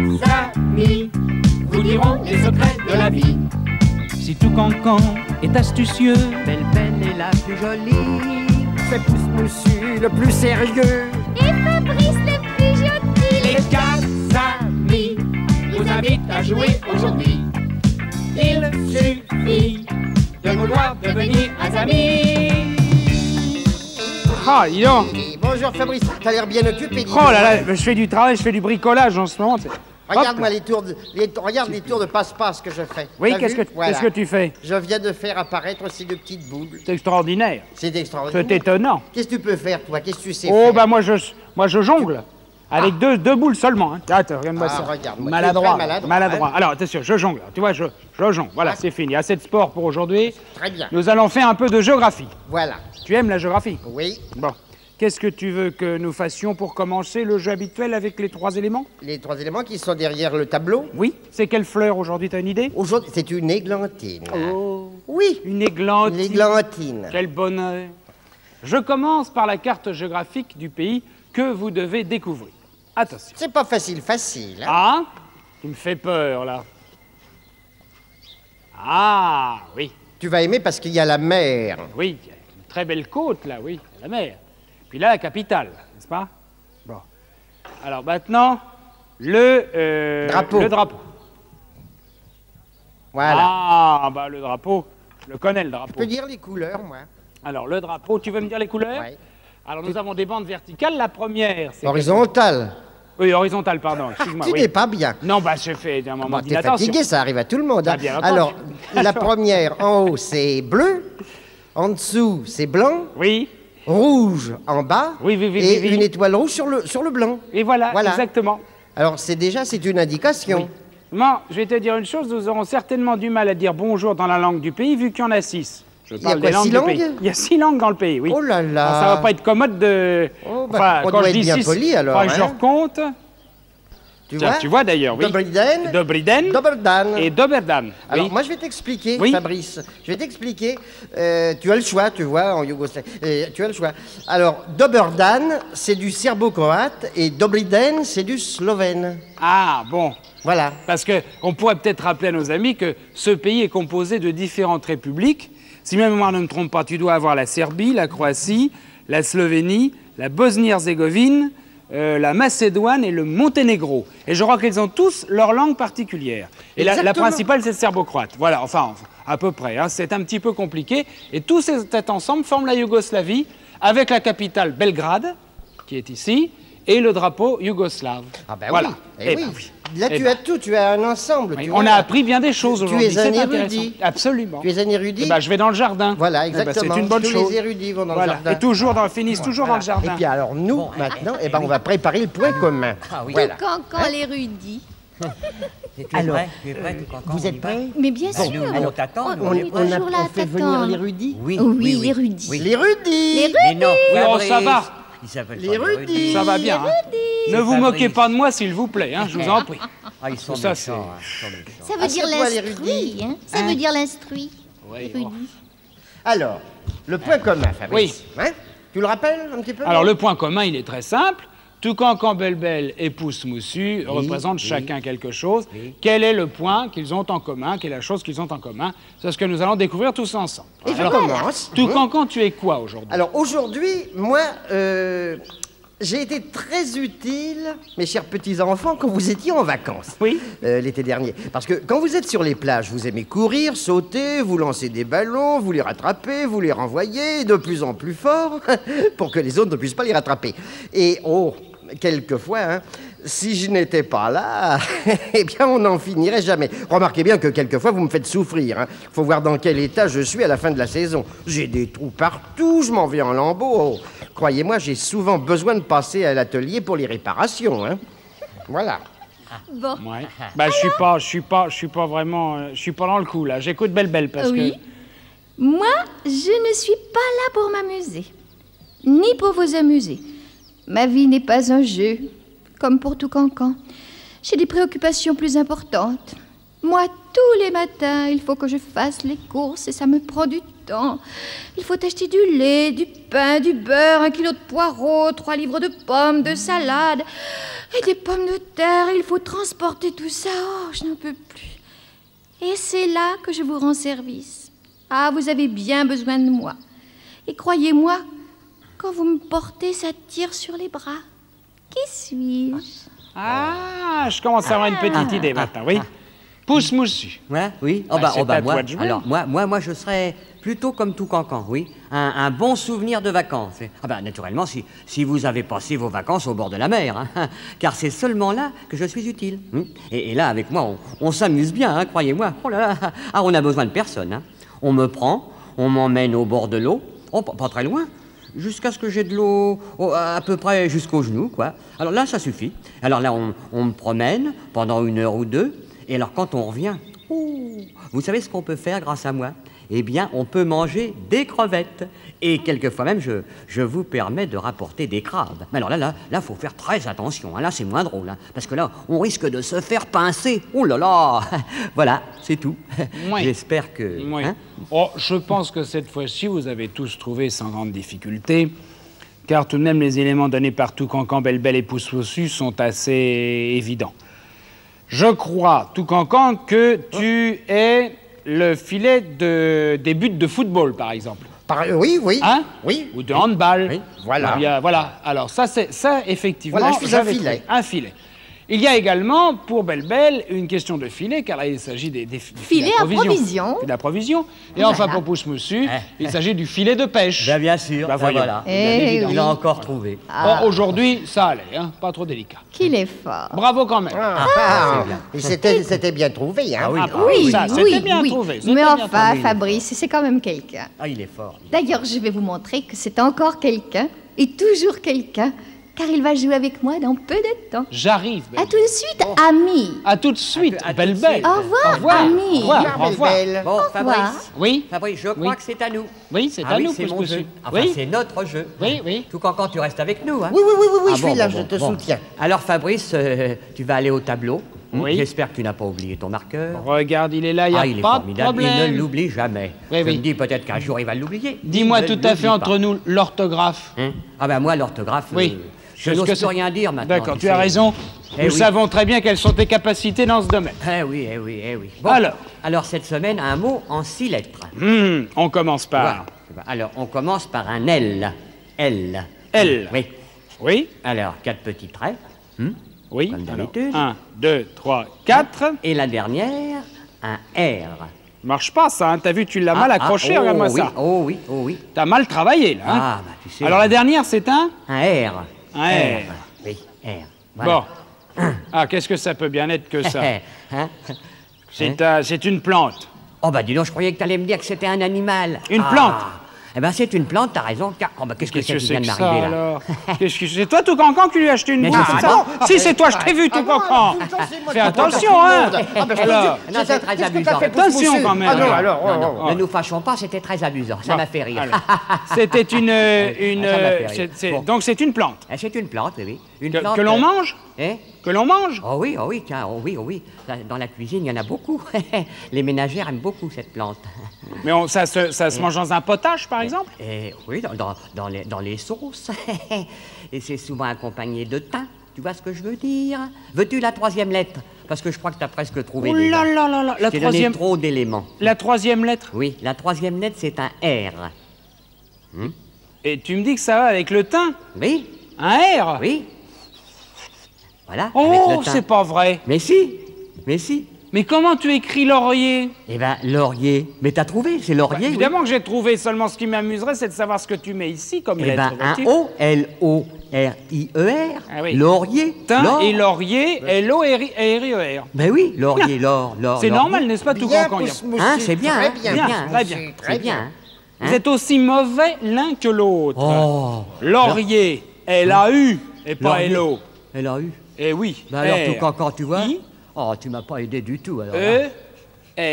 amis vous diront les secrets de la vie. Si tout cancan est astucieux, Belle est la plus jolie. C'est Pousse Moussu le plus sérieux. Et Fabrice le plus gentil. Les 4 amis vous invitent à jouer aujourd'hui. Il suffit de vouloir devenir amis. ah, dis donc. Bonjour Fabrice, t'as l'air bien occupé. dis Oh donc. là là, je fais du travail, je fais du bricolage en ce moment. Regarde-moi les tours regarde les tours de passe-passe que je fais. Oui, T'as qu'est-ce vu? que, Voilà. qu'est-ce que tu fais? Je viens de faire apparaître ces 2 petites boules. C'est extraordinaire. C'est extraordinaire. C'est étonnant. Qu'est-ce que tu peux faire, toi? Qu'est-ce que tu sais Oh, faire? bah moi je jongle. Avec deux boules seulement. Hein. Attends, regarde-moi Ah, ça. regarde-moi, Maladroit. tu es très Maladroit. hein. Alors, attention, je jongle. Tu vois, je jongle. Voilà, c'est fini. Assez de sport pour aujourd'hui. Très bien. Nous allons faire un peu de géographie. Voilà. Tu aimes la géographie? Oui, Bon. Qu'est-ce que tu veux que nous fassions pour commencer le jeu habituel avec les 3 éléments? les 3 éléments qui sont derrière le tableau. Oui. C'est quelle fleur aujourd'hui, t'as une idée? Aujourd'hui, c'est une églantine. Oh. Oui, Une églantine. l'églantine. Quel bonheur. Je commence par la carte géographique du pays que vous devez découvrir. Attention. C'est pas facile, hein. Ah, tu me fais peur, là. Ah, oui, Tu vas aimer parce qu'il y a la mer. oui, il y a une très belle côte, là, oui, la mer. Puis là, la capitale, n'est-ce pas? Bon. Alors maintenant, le Drapeau. Le drapeau. Voilà. Ah, bah le drapeau, je le connais, le Je drapeau. peux dire les couleurs, moi. Alors, le drapeau, tu veux me dire les couleurs? Ouais. Alors, nous avons des bandes verticales. La première, c'est... Horizontale. Oui, horizontale, pardon, excuse-moi. Tu oui. n'es pas bien. Non, bah j'ai fait un moment Bon, t'es d'inattention. fatigué, ça arrive à tout le monde. hein. Ah, bien entendu. Alors, la première, en haut, c'est bleu. En dessous, c'est blanc. Oui, Rouge en bas. Oui, oui, oui, Et oui, oui. une étoile rouge sur le blanc. et voilà, Voilà. exactement. Alors, c'est une indication. Moi, je vais te dire une chose, nous aurons certainement du mal à dire bonjour dans la langue du pays, vu qu'il y en a 6. Je y a parle quoi, des langues 6 du pays. langues Il y a 6 langues dans le pays, oui. Oh là là. Alors, ça va pas être commode de... Oh, bah, on quand doit je être dis bien 6, poli, alors, faudra que je hein. recompte. Tiens, tu vois d'ailleurs, oui. Dobriden. Dobriden Doberdan. et Doberdan. Alors, oui. moi, je vais t'expliquer, Oui. Fabrice. Je vais t'expliquer. Tu as le choix, tu vois, en Yougoslavie. Tu as le choix. Alors, Doberdan, c'est du serbo-croate et Dobriden, c'est du slovène. Ah, bon. Voilà. Parce qu'on pourrait peut-être rappeler à nos amis que ce pays est composé de différentes républiques. Si ma mémoire ne me trompe pas, tu dois avoir la Serbie, la Croatie, la Slovénie, la Bosnie-Herzégovine, la Macédoine et le Monténégro. Et je crois qu'ils ont tous leur langue particulière. Et la Exactement. principale, c'est le serbo-croate. Voilà, enfin, à peu près. Hein. C'est un petit peu compliqué. Et tous ces États ensemble forment la Yougoslavie, avec la capitale Belgrade, qui est ici, et le drapeau yougoslave. Ah ben voilà. oui. Eh Eh ben oui. oui. Là, Eh tu ben. as tout, tu as un ensemble. Oui, tu on vois. a appris bien des choses Tu aujourd'hui. es un C'est érudit. intéressant. Absolument. Tu es un érudit. Eh ben, je vais dans le jardin. Voilà, Eh ben, exactement. c'est une bonne Tous chose. les érudits vont dans Voilà. le jardin. Et toujours finissent toujours dans le jardin. Et puis alors, nous, maintenant, on va préparer le point commun. Ah oui. Voilà. Cancan l'érudit. Et tu es Alors, prêt? Tu es prêt, tout cancan, Vous on y êtes va? prêts? Mais bien Bon, sûr. on t'attend, nous, On on est est toujours là à fait venir t'attendre. l'érudit. Oui, Oui, oui. l'érudit. Oui. L'érudit. Mais non, Oui, oh, Fabrice. ça va. Il s'appelle Les pas Rudis. Ça va bien. Hein. Ne vous Fabrice. moquez pas de moi, s'il vous plaît. Hein, je vous en prie. Ah, ils sont Ça, méchants, c'est- hein, ils sont méchants. Ça veut dire Assieds-toi, l'instruit, l'érudit. hein. Ça veut dire l'instruit. Oui, Érudit. Alors, le point commun, Fabrice. Hein? Tu le rappelles un petit peu? Alors, le point commun, il est très simple. Toucan, Belle et Pousse Moussu représentent chacun quelque chose. Quel est le point qu'ils ont en commun? Quelle est la chose qu'ils ont en commun? C'est ce que nous allons découvrir tous ensemble. Et je commence. Toucan, tu es quoi aujourd'hui? Alors aujourd'hui, moi, j'ai été très utile, mes chers petits-enfants, quand vous étiez en vacances. Oui. L'été dernier. Parce que quand vous êtes sur les plages, vous aimez courir, sauter, vous lancez des ballons, vous les rattrapez, vous les renvoyez de plus en plus fort pour que les autres ne puissent pas les rattraper. Et oh, quelquefois, hein, si je n'étais pas là, eh bien, on n'en finirait jamais. Remarquez bien que quelquefois, vous me faites souffrir. Il faut voir dans quel état je suis à la fin de la saison. J'ai des trous partout, je m'en vais en lambeaux. Oh, croyez-moi, j'ai souvent besoin de passer à l'atelier pour les réparations. Hein. Voilà. Bon. Ouais. Bah, je suis pas vraiment, je suis pas dans le coup là. J'écoute Belle parce Oui. Moi, je ne suis pas là pour m'amuser, ni pour vous amuser. Ma vie n'est pas un jeu, comme pour tout cancan. J'ai des préoccupations plus importantes. Moi, tous les matins, il faut que je fasse les courses et ça me prend du temps. Il faut acheter du lait, du pain, du beurre, 1 kilo de poireaux, 3 livres de pommes, de salade et des pommes de terre. Il faut transporter tout ça. Oh, je n'en peux plus. Et c'est là que je vous rends service. Ah, vous avez bien besoin de moi. Et croyez-moi, quand vous me portez, ça tire sur les bras. Qui suis-je? Ah, je commence à avoir une petite idée maintenant, oui. Pousse Moussu. Ouais, oui. c'est à Moi, toi de jouer. alors, moi, je serais plutôt comme tout cancan, oui. Un bon souvenir de vacances. Naturellement, si vous avez passé vos vacances au bord de la mer, hein, car c'est seulement là que je suis utile. Et là, avec moi, on s'amuse bien, hein, croyez-moi. Oh là là, ah, on a besoin de personne. Hein. On me prend, on m'emmène au bord de l'eau, pas très loin, jusqu'à ce que j'ai de l'eau à peu près jusqu'aux genoux, quoi. Alors là, ça suffit. Alors là, on me promène pendant 1 heure ou 2, et alors quand on revient, vous savez ce qu'on peut faire grâce à moi? Eh bien, on peut manger des crevettes. Et quelquefois même, je vous permets de rapporter des crabes. Mais alors là, faut faire très attention. Hein. Là, c'est moins drôle. Hein, parce que là, on risque de se faire pincer. Oh là là. Voilà, c'est tout. Oui. J'espère que... Oui. hein, Oh, je pense que cette fois-ci, vous avez tous trouvé sans grande difficulté, car tout de même, les éléments donnés par Toucancan, Belle-Belle et Pousse Moussu sont assez évidents. Je crois, Toucancan, que tu es le filet des buts de football, par exemple. Oui, oui. Hein? Oui. Ou de handball. Oui, voilà. Eh bien, voilà. Alors, ça, effectivement... Voilà, je suis un j'avais filet. trouvé. Un filet. Il y a également, pour Belle-Belle, une question de filet, car là, il s'agit des Filet à provision. Filet à provision. Et Voilà. enfin, pour Pousse Moussu, il s'agit du filet de pêche. bien sûr. Bah, voyons. voilà. Eh Il oui. a encore trouvé. Bon, aujourd'hui, ça allait, hein, pas trop délicat. Qu'il est fort. Bravo quand même. Et c'était bien trouvé, hein. oui. Ah, Oui, ça, c'était oui, bien oui. trouvé. c'était Mais bien enfin, trouvé. Fabrice, c'est quand même quelqu'un. Ah, il est fort. D'ailleurs, je vais vous montrer que c'est encore quelqu'un, et toujours quelqu'un, car il va jouer avec moi dans peu de temps. J'arrive. À Belle-Belle. tout de suite, ami. À tout de suite, à tout de Belle-Belle. suite. Au revoir, Au revoir. ami. Au revoir. Au revoir. Belle-Belle. Bon, revoir. Fabrice. Oui. Fabrice, je crois Oui. que c'est à nous. Oui, c'est Ah à oui, nous, c'est Pousse mon Moussu. jeu. Enfin, Oui. c'est notre jeu. Oui, oui. Tout quand tu restes avec nous, hein? Oui, Ah, je suis bon, là, bon, je te bon. soutiens. Alors, Fabrice, tu vas aller au tableau. Oui. J'espère que tu n'as pas oublié ton marqueur. Regarde, il est là, il n'y a il est pas de formidable. problème. Il ne l'oublie jamais. Oui, Je oui. me dis peut-être qu'un jour il va l'oublier. Dis-moi Il tout ne à fait l'oublie entre pas. nous l'orthographe. Hein? Ah ben moi, l'orthographe, Oui. je Qu'est-ce n'ose que plus c'est rien dire maintenant. D'accord, tu sais. as raison. Eh Nous oui. savons très bien quelles sont tes capacités dans ce domaine. Eh oui, eh oui, eh oui. Bon, Alors cette semaine, un mot en 6 lettres. On commence par Voilà. Alors, on commence par un L. L. L. Oui. Oui, Alors, 4 petits traits. oui. Comme Alors, d'habitude. 1, 2, 3, 4. Et la dernière, un R. Marche pas ça, hein. T'as vu, tu l'as mal accroché, oh, regarde-moi oui, ça. oh oui, oh oui. T'as mal travaillé là. Hein. Ah, bah tu sais. Alors la dernière, c'est un Un R. Un R. Oui, R. Voilà. Bon. Ah, qu'est-ce que ça peut bien être que ça? Hein? C'est une plante. Oh bah dis donc, je croyais que t'allais me dire que c'était un animal. Une plante. Eh ben c'est une plante, t'as raison. Oh bah qu'est-ce que c'est qui vient de ça m'arriver là? alors? Qu'est-ce que c'est toi tout cancan qui lui as acheté une Mais boîte je comme sais ça? pas. Si c'est toi, je t'ai vu tout cancan. Fais attention, hein. Alors, Non, c'est très amusant. attention quand même. Ah non, alors. alors, Ne nous fâchons pas, c'était très amusant. Ça Bon, m'a fait rire. alors. C'était une Ça m'a fait rire. Bon. donc c'est une plante Eh, c'est une plante, oui, oui. Une que, plante, que l'on mange. Hein? Que l'on mange. Oh oui, tiens, oh oui. Dans la cuisine, il y en a beaucoup. Les ménagères aiment beaucoup cette plante. Mais ça se mange dans un potage, par exemple. Et oui, dans les sauces. Et c'est souvent accompagné de thym. Tu vois ce que je veux dire? Veux-tu la 3e lettre? Parce que je crois que tu as presque trouvé Oh déjà. là là là là, la Je t'ai donné troisième, trop d'éléments. la 3e lettre. Oui, la 3e lettre, c'est un R. Et tu me dis que ça va avec le thym? Oui, Un R? oui. Voilà, avec Oh, le thym. c'est pas vrai. Mais si. Mais comment tu écris laurier? Eh ben, laurier. Mais t'as trouvé, c'est laurier, oui. Évidemment que j'ai trouvé, seulement ce qui m'amuserait, c'est de savoir ce que tu mets ici comme Eh lettre. ben, un vois-tu. O, L-O-R-I-E-R. Ah oui. Laurier. Thym Laure. et laurier, L-O-R-I-E-R. Ben oui, laurier, l'or. C'est normal, n'est-ce pas, tout Bien, cancan? Pousse Moussu, Hein, c'est bien, très hein, bien, c'est bien, très bien, Moussu, C'est bien. Vous êtes aussi mauvais l'un que l'autre. Oh. Laurier, L-A-U, et pas Laurier. L-O. Elle a eu. Eh oui. Ben alors, R. tout cancan, tu vois. I. Oh, tu m'as pas aidé du tout, alors. là. E,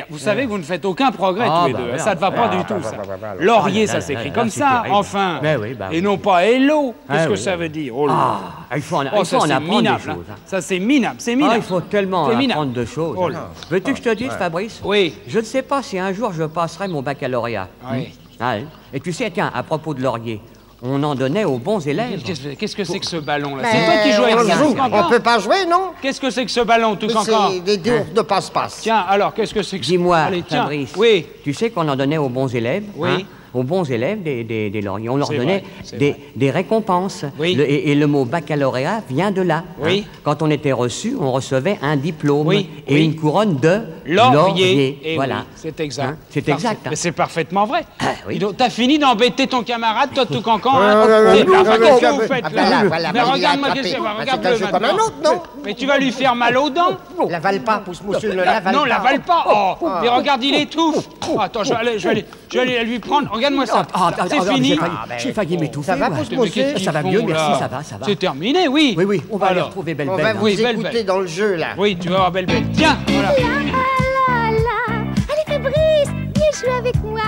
R. Vous savez que vous ne faites aucun progrès Ah, tous les bah deux. voilà. Ça ne va pas du tout, ça. Laurier, ça s'écrit comme c'est ça, terrible. enfin. Mais oui, bah Et oui. non pas hello. Qu'est-ce Ah que oui, ça oui. veut dire? Oh là là. Ah, il faut en, Oh, il ça, faut en c'est apprendre minable. des hein. choses. Hein. Ça, c'est minable, c'est minable. Ah, il faut tellement C'est minable. apprendre de choses. Oh là. Veux-tu que je te dise, Fabrice? Oui. Je ne sais pas si un jour je passerai mon baccalauréat. Oui. Ah, oui. Et tu sais, tiens, à propos de Laurier, on en donnait aux bons élèves. Qu'est-ce que c'est que ce ballon-là? C'est toi qui joues avec ça, tout On cancan? peut pas jouer, non? Qu'est-ce que c'est que ce ballon, tout cancan? C'est des ours de passe-passe. Tiens, alors, qu'est-ce que c'est que ça? Dis-moi, Allez, tiens. Fabrice, Oui. tu sais qu'on en donnait aux bons élèves? Oui. Hein, aux bons élèves des Lauriers. On leur C'est donnait vrai, c'est des récompenses. Oui. Et le mot baccalauréat vient de là. Oui. Quand on était reçu, on recevait un diplôme Oui, et oui. une couronne de Laurier. Et voilà. oui, c'est exact. Hein, c'est Parfait. exact. Mais c'est parfaitement vrai. oui. Dis donc, t'as fini d'embêter ton camarade, toi, tout cancan, Ouais, hein? ouais, ouais, Mais ouais, enfin, ouais, qu'est-ce ouais, que vous ouais, faites, ouais, là? voilà, Mais il est regarde-moi, attrapé. qu'est-ce que Bah, regarde c'est un le jeu comme un autre, non? Mais tu vas lui faire mal aux dents. L'avale pas, pousse-monsieur, ne l'avale pas. Non, l'avale pas. Oh, mais regarde, il étouffe. Oh, attends, je vais aller lui prendre. Regarde-moi ça. C'est fini. J'ai failli m'étouffer. Ça va, moi. pousse-moi, Mais qu'est-ce qu'ils Ça va font, mieux, merci, là? ça va, ça va. C'est terminé, oui. Oui, oui, on va aller Alors, retrouver Belle On Belle. va vous Oui, belle, écouter belle. dans le jeu, là. Oui, tu vas voir Belle Belle. Tiens, voilà. La, la. Allez, Fabrice, viens jouer avec moi.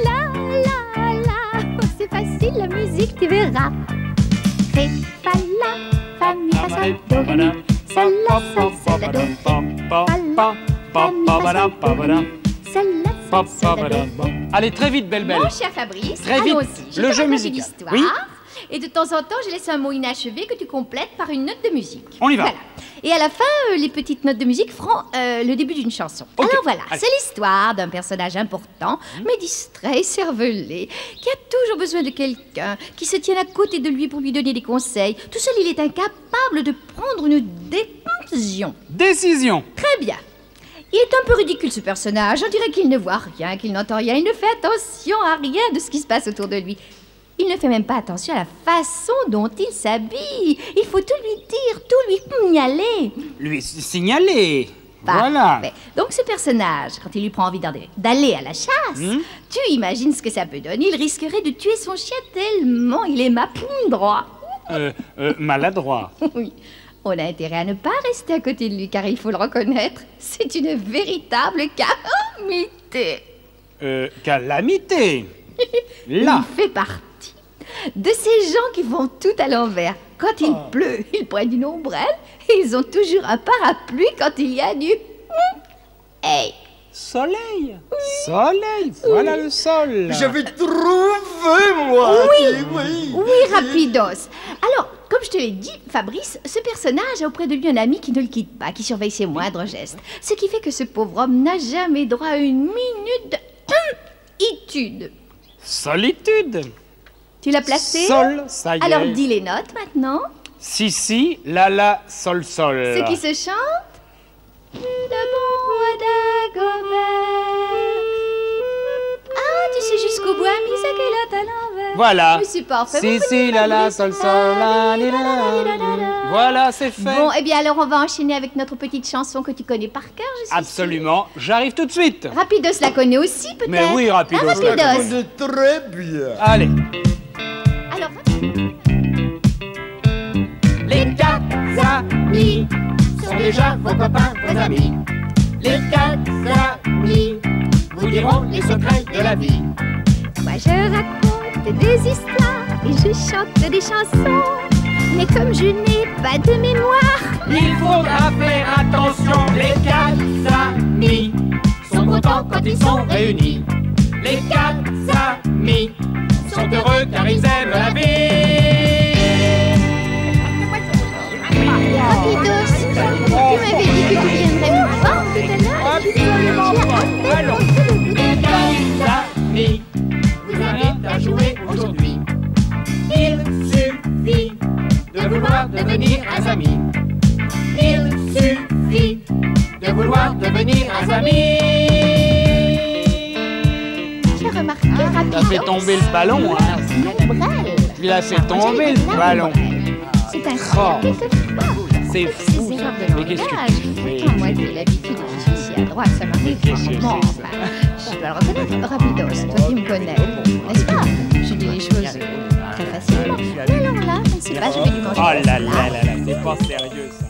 La, la, la. Oh, c'est facile, la musique, tu verras. Ré, fa, la, fa, mi, fa, sol, do, ré, mi. Sol, la, sol, sol, la, do. Fa, la, fa, mi, fa, sol, do, ré, mi. Sol, la, sol, sol, la, do. Allez, très vite, Belle Belle. Mon cher Fabrice, Très vite, allons-y. Je le te jeu raconte musical. une histoire. Oui. Et de temps en temps, je laisse un mot inachevé que tu complètes par une note de musique. On y va. Voilà. Et à la fin, les petites notes de musique feront le début d'une chanson. Ok. Alors voilà, Allez. c'est l'histoire d'un personnage important, mais distrait et cervelé, qui a toujours besoin de quelqu'un qui se tienne à côté de lui pour lui donner des conseils. Tout seul, il est incapable de prendre une décision. Décision. Très bien. Il est un peu ridicule, ce personnage. On dirait qu'il ne voit rien, qu'il n'entend rien. Il ne fait attention à rien de ce qui se passe autour de lui. Il ne fait même pas attention à la façon dont il s'habille. Il faut tout lui dire, tout lui signaler. Lui signaler. Parfait. Voilà. Donc ce personnage, quand il lui prend envie d'aller à la chasse, tu imagines ce que ça peut donner. Il risquerait de tuer son chien tellement il est maladroit. Maladroit. Oui. On a intérêt à ne pas rester à côté de lui, car il faut le reconnaître, c'est une véritable calamité. Calamité. Là. Il fait partie de ces gens qui font tout à l'envers. Quand il pleut, ils prennent une ombrelle et ils ont toujours un parapluie quand il y a du... Hey. Soleil. Soleil. Voilà le sol. Je vais trouver, moi. Oui. Oui, rapidos. Alors, comme je te l'ai dit, Fabrice, ce personnage a auprès de lui un ami qui ne le quitte pas, qui surveille ses moindres gestes. Ce qui fait que ce pauvre homme n'a jamais droit à une minute d'étude. Solitude. Tu l'as placé? Sol, ça y est. Alors dis les notes maintenant. Si, la, sol. Ce qui se chante? Le bon roi d'Agobert. Ah, tu sais jusqu'au bout, mis sa culotte à l'envers. Voilà. Mais c'est parfait. Si, la, sol, la, la. Voilà, c'est fait. Bon, eh bien alors on va enchaîner avec notre petite chanson que tu connais par cœur, je suis Absolument. J'arrive tout de suite. sûre. Rapidos la connaît aussi, peut-être? Mais oui, Rapidos. Ah, Rapidos. C'est très bien. Allez. Alors, Les quatre amis sont déjà vos copains, vos amis. Les quatre amis vous diront les secrets de la vie. moi je raconte des histoires et je chante des chansons. Mais comme je n'ai pas de mémoire, Il faudra faire attention. Les quatre amis sont contents quand ils sont réunis. Les quatre amis sont heureux car ils aiment la vie. Rapidos, tu m'avais dit que tu viendrais me voir tout à l'heure. Absolument pas. Alors. Les quatre amis vous invitent à jouer aujourd'hui. Il suffit de vouloir devenir un ami. Il suffit de vouloir devenir un ami. J'ai remarqué, Rapidos. T'as fait tomber le ballon, hein. Ombrelle. Tu l'as fait tomber le ballon. C'est incroyable quelquefois. C'est fou. Ces erreurs de Mais qu'est-ce que langage. tu fais? Pourtant, moi qui ai l'habitude de toucher ici à droite, ça m'arrive qu'est-ce que rarement. c'est, ça? Enfin, je dois le reconnaître, Rapidos, toi qui me connais, n'est-ce pas? Je dis les choses très facilement. Mais alors là, je ne sais pas, je vais lui manger. Oh là là là là, c'est pas sérieux ça.